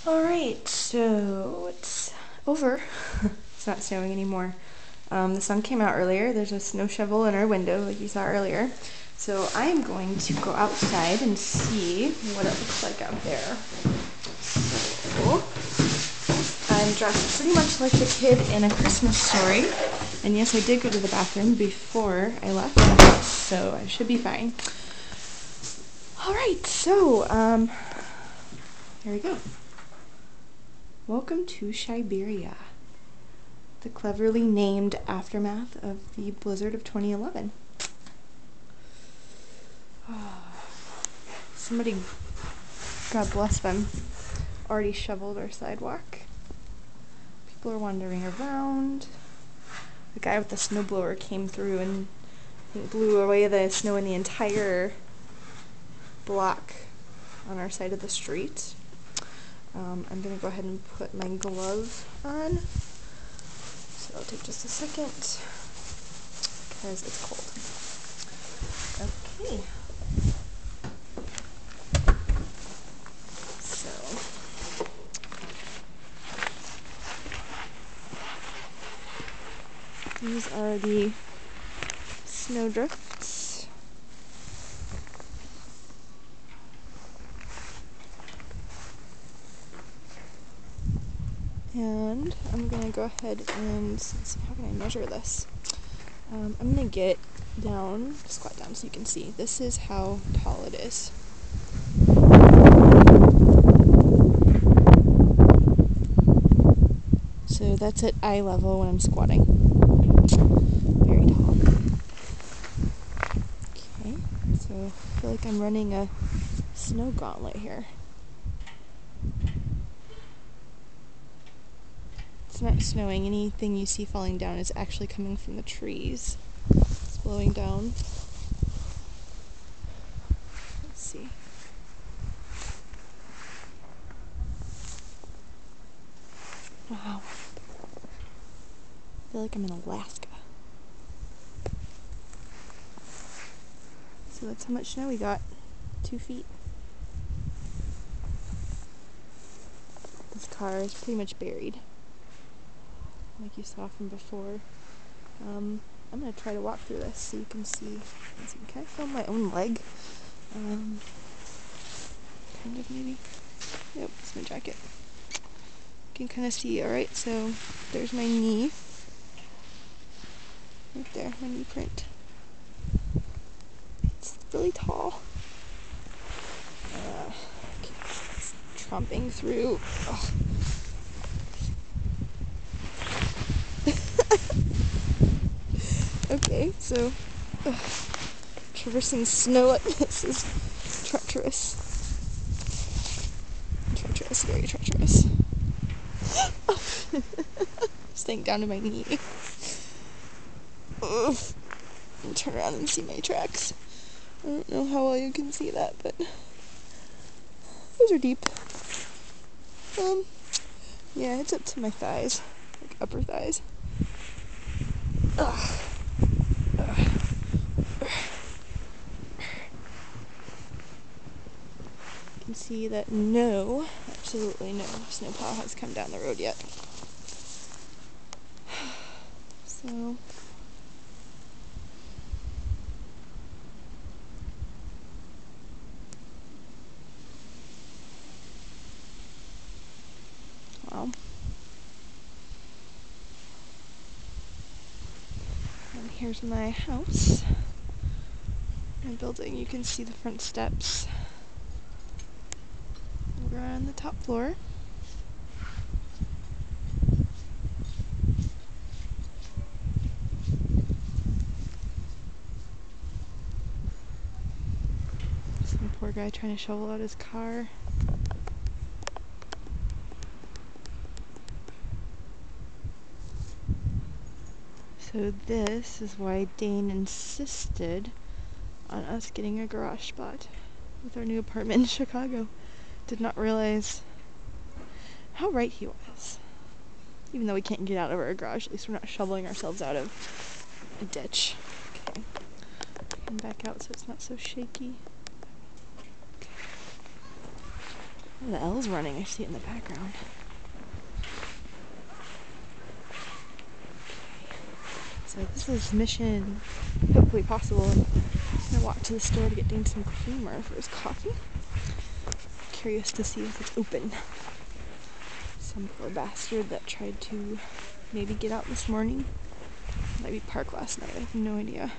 Alright, so it's over. It's not snowing anymore. The sun came out earlier. There's a snow shovel in our window, like you saw earlier. So I am going to go outside and see what it looks like out there. So I'm dressed pretty much like the kid in A Christmas Story. And yes, I did go to the bathroom before I left, so I should be fine. Alright, so, here we go. Welcome to Siberia, the cleverly named aftermath of the blizzard of 2011. Somebody, God bless them, already shoveled our sidewalk. People are wandering around. The guy with the snowblower came through and blew away the snow in the entire block on our side of the street. I'm going to go ahead and put my glove on. So it'll take just a second because it's cold. Okay. So these are the snowdrifts. And I'm going to go ahead and, let's see, how can I measure this? I'm going to get down, squat down so you can see. This is how tall it is. So that's at eye level when I'm squatting. Very tall. Okay, so I feel like I'm running a snow gauntlet here. It's not snowing. Anything you see falling down is actually coming from the trees. It's blowing down. Let's see. Wow. I feel like I'm in Alaska. So that's how much snow we got. 2 feet. This car is pretty much buried, like you saw from before. I'm going to try to walk through this so you can see. Let's see, can I film my own leg? Kind of, maybe. Yep, it's my jacket. You can kind of see, alright, so there's my knee. Right there, my knee print. It's really tall. Okay, it's tromping through. Oh. Okay, so traversing snow like this is treacherous. Treacherous, very treacherous. Staying down to my knee. Oof. Turn around and see my tracks. I don't know how well you can see that, but those are deep. Yeah, it's up to my thighs, like upper thighs. Ugh. You can see that absolutely no snowplow has come down the road yet. So wow. And here's my house. My building, you can see the front steps. We're on the top floor. Some poor guy trying to shovel out his car. So this is why Dane insisted on us getting a garage spot with our new apartment in Chicago. Did not realize how right he was. Even though we can't get out of our garage, at least we're not shoveling ourselves out of a ditch. Okay. Come back out so it's not so shaky. The L's running, I see it in the background. So this is mission hopefully possible. I'm gonna walk to the store to get Dane some creamer for his coffee. Curious to see if it's open. Some poor bastard that tried to maybe get out this morning. Might be parked last night, I have no idea.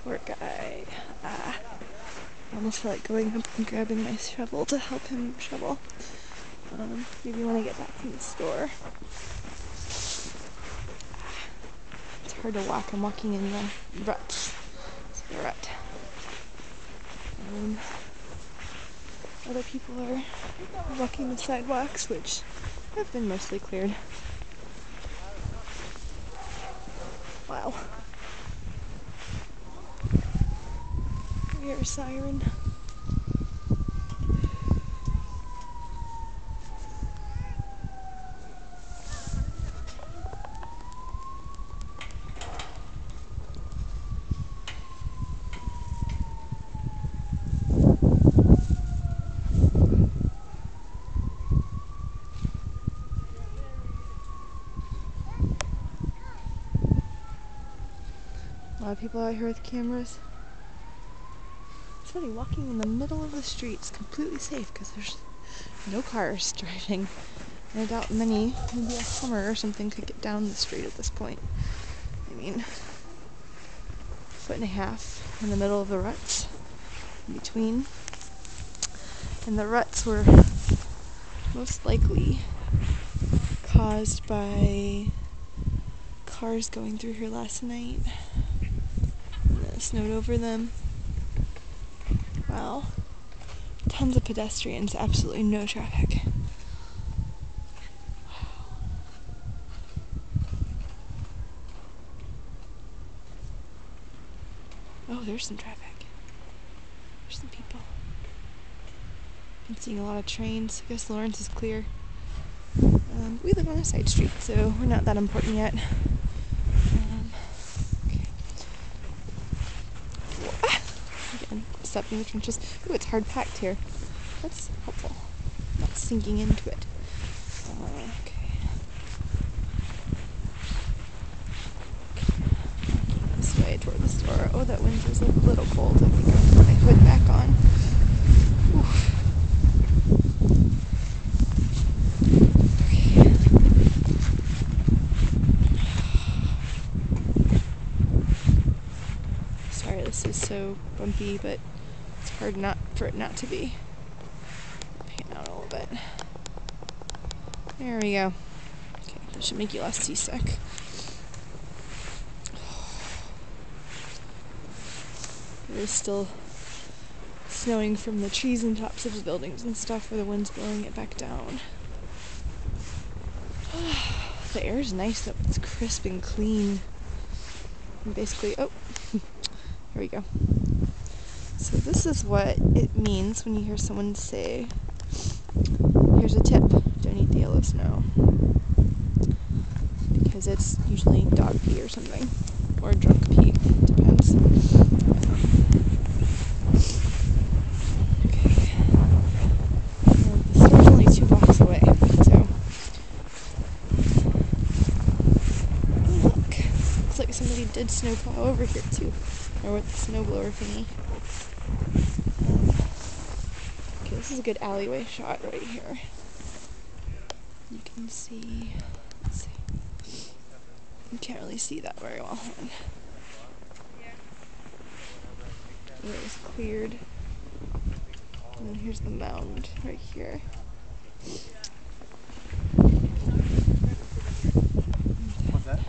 Poor guy. I almost feel like going up and grabbing my shovel to help him shovel. Maybe when I get back from the store. It's hard to walk. I'm walking in the ruts. It's the rut. Other people are walking the sidewalks, which have been mostly cleared. Wow. I hear a siren. A lot of people out here with cameras. It's funny, walking in the middle of the street is completely safe because there's no cars driving. And I doubt many, maybe a Hummer or something, could get down the street at this point. I mean, 1.5 feet in the middle of the ruts, in between. And the ruts were most likely caused by cars going through here last night. And then it snowed over them. Wow. Tons of pedestrians, absolutely no traffic. Wow. Oh, there's some traffic. There's some people. I'm seeing a lot of trains. I guess Lawrence is clear. We live on a side street, so we're not that important yet. Okay. Again, stepping in the trenches. Ooh, it's hard packed here. That's helpful. Not sinking into it. Okay. This way toward the store. Oh, that wind is a little cold. I think I'll put my hood back on. Oof. This is so bumpy, but it's hard for it not to be. Pan out a little bit. There we go. Okay, that should make you less seasick. It is still snowing from the trees and tops of the buildings and stuff where the wind's blowing it back down. The air is nice though. It's crisp and clean. And basically, oh. Here we go. So this is what it means when you hear someone say, here's a tip, don't eat the yellow snow. Because it's usually dog pee or something. Or drunk pee, depends. Okay. The store's only 2 blocks away, so. Oh, look. Looks like somebody did snowplow over here too. Or with the snowblower thingy. Okay, this is a good alleyway shot right here. You can see, let's see. You can't really see that very well. It was cleared. And then here's the mound right here. What's that?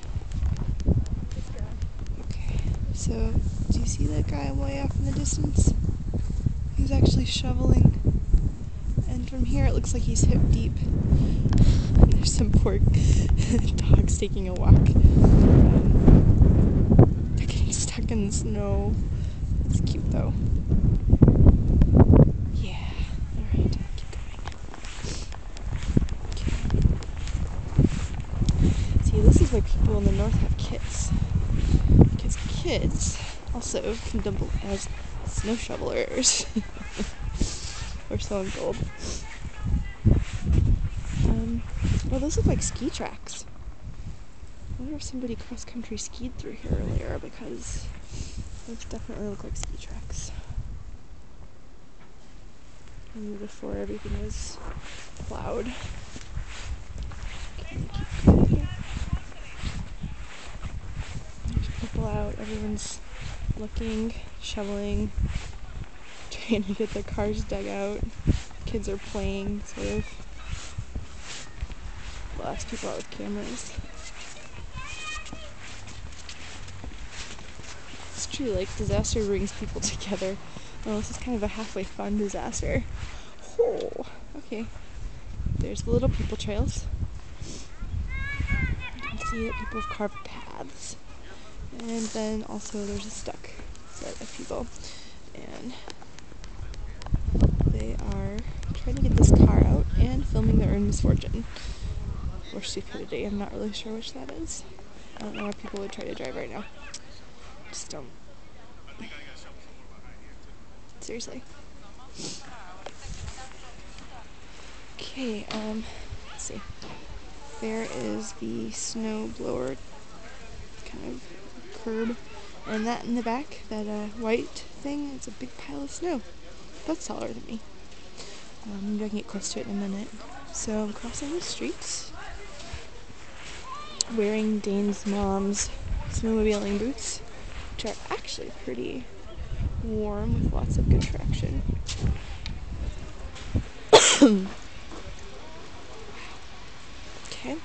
Okay, so do you see that guy way off in the distance? He's actually shoveling. And from here it looks like he's hip deep. And there's some poor dogs taking a walk. They're getting stuck in the snow. It's cute though. Yeah. people in the north have kits. Because kids also can double as snow shovelers. Or so I'm told. Well, those look like ski tracks. I wonder if somebody cross-country skied through here earlier, because those definitely look like ski tracks. Maybe before everything was plowed. There's people out, everyone's looking, shoveling, trying to get their cars dug out. Kids are playing, sort of. Lots of people out with cameras. It's true, like, disaster brings people together. Well, this is kind of a halfway fun disaster. Oh, okay. There's the little people trails. You can see that people have carved paths. And then also there's a stuck set of people. And they are trying to get this car out and filming their own misfortune. Or stupidity, I'm not really sure which that is. I don't know why people would try to drive right now. Just don't. Seriously. Okay, let's see. There is the snow blower kind of curb. And that in the back, that white thing, it's a big pile of snow. That's taller than me. Maybe I can get close to it in a minute. So I'm crossing the streets, wearing Dane's mom's snowmobiling boots, which are actually pretty warm with lots of good traction. Okay.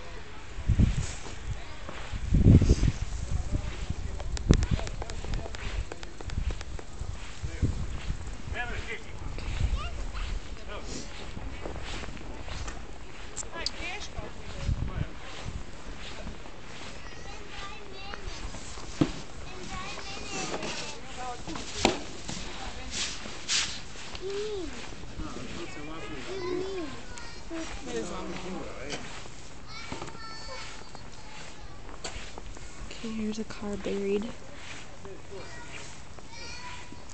Okay, here's a car buried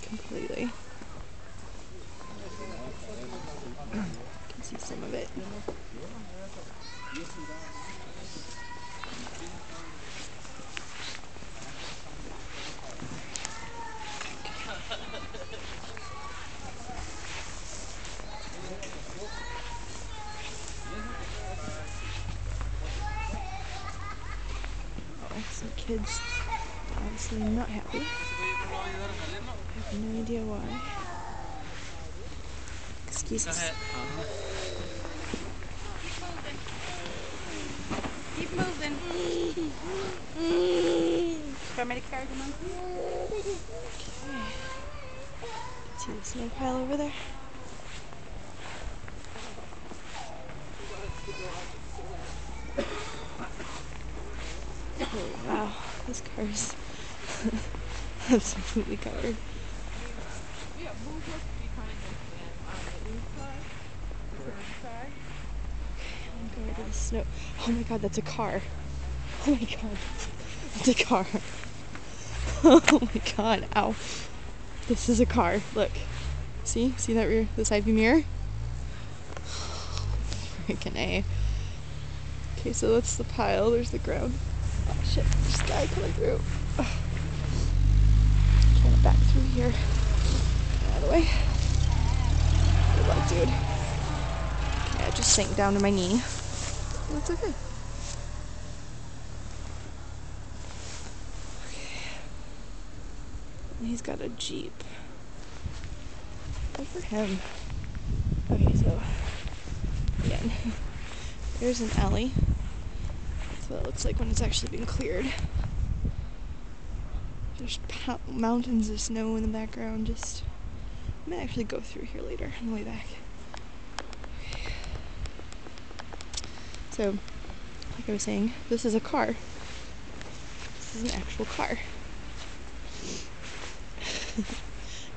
completely. You can see some of it. Oh, some kids obviously not happy. I have no idea why. Excuse us. Keep moving. How many cars a month? See the snow pile over there? Oh, wow, this car's absolutely covered. I'm going to the snow. Oh my god, that's a car. Oh my god, that's a car. Oh my god, ow. This is a car, look. See that rear, the side view mirror? Freaking A. Okay, so that's the pile, there's the ground. Oh shit, there's a guy coming through. Ugh. Trying to back through here. Get out of the way. Good luck, dude. Okay, I just sank down to my knee. That's okay. He's got a Jeep. Good for him. Okay, so again, there's an alley. That's what it looks like when it's actually been cleared. There's mountains of snow in the background. Just, I might actually go through here later on the way back. Okay. So, like I was saying, this is a car. This is an actual car.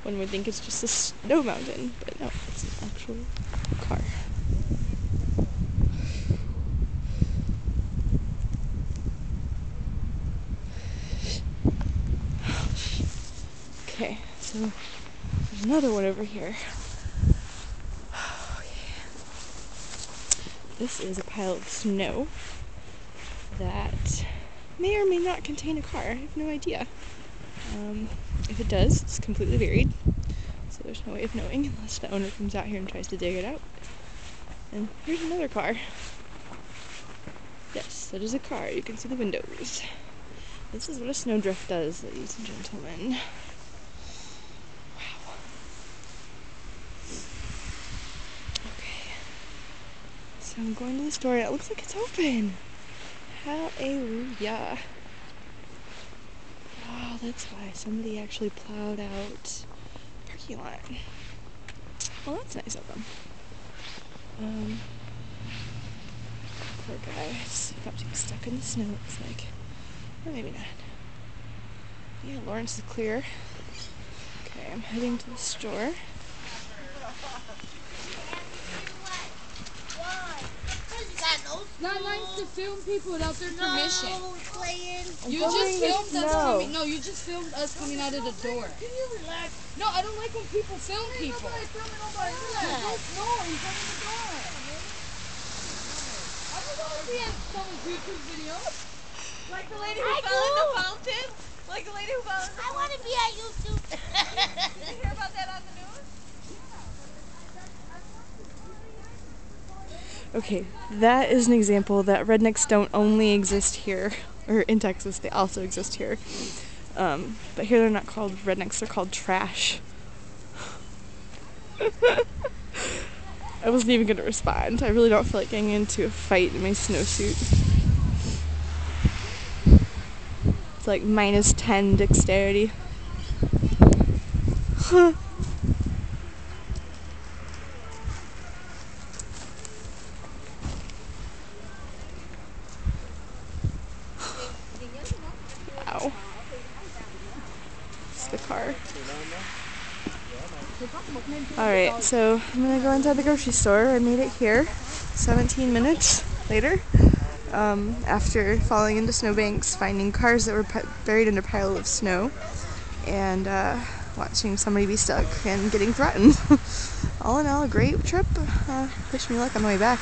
One would think it's just a snow mountain, but no, it's an actual car. So there's another one over here. This is a pile of snow that may or may not contain a car. I have no idea. If it does, it's completely buried, so there's no way of knowing unless the owner comes out here and tries to dig it out. And here's another car. Yes, that is a car. You can see the windows. This is what a snowdrift does, ladies and gentlemen. Wow. Okay. So I'm going to the store. It looks like it's open. Hallelujah. Oh, that's why somebody actually plowed out the parking lot. Well, that's nice of them. Poor guy. He's about to get stuck in the snow, it's like. Or maybe not. Yeah, Lawrence is clear. Okay, I'm heading to the store. It's not nice to film people without their permission. You filming just filmed the us snow. coming. No, you just filmed us coming out of the door. Can you relax? No, I don't like when people film people. Nobody filming nobody. Relax. No, in front of the door. I don't want to be in someone's YouTube video. Like the lady who fell in the fountain? Like the lady who fell in the fountain? I want to be on YouTube. Did you hear about that on the news? Okay, that is an example that rednecks don't only exist here, or in Texas, they also exist here. But here they're not called rednecks, they're called trash. I wasn't even going to respond. I really don't feel like getting into a fight in my snowsuit. It's like -10 dexterity. Wow. It's the car. Alright, so I'm gonna go inside the grocery store. I made it here 17 minutes later. After falling into snowbanks, finding cars that were buried in a pile of snow, and watching somebody be stuck and getting threatened. All in all, a great trip. Wish me luck on the way back.